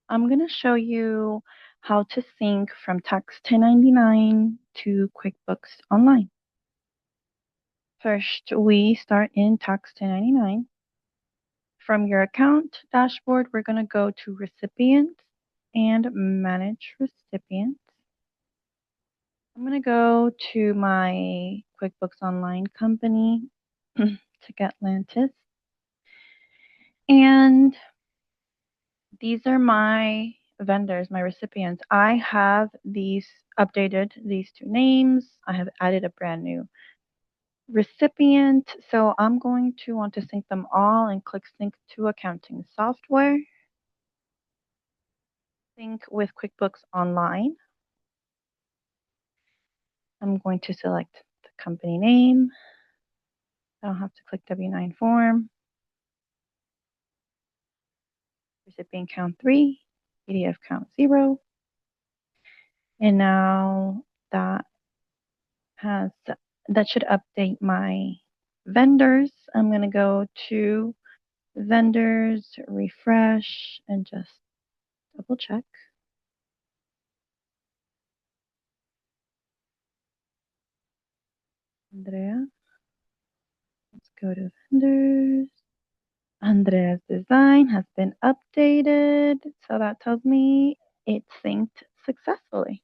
I'm going to show you how to sync from Tax1099 to QuickBooks Online. First, we start in Tax1099. From your account dashboard, we're going to go to Recipients and Manage Recipients. I'm going to go to my QuickBooks Online company to get Atlantis. And these are my vendors, my recipients. I have updated these two names. I have added a brand new recipient. So I'm going to want to sync them all and click Sync to Accounting Software. Sync with QuickBooks Online. I'm going to select the company name. I don't have to click W-9 form. Recipient count 3, PDF count 0. And now that should update my vendors. I'm going to go to vendors, refresh, and just double check. Andrea. Let's go to vendors. Andrea's design has been updated. So that tells me it's synced successfully.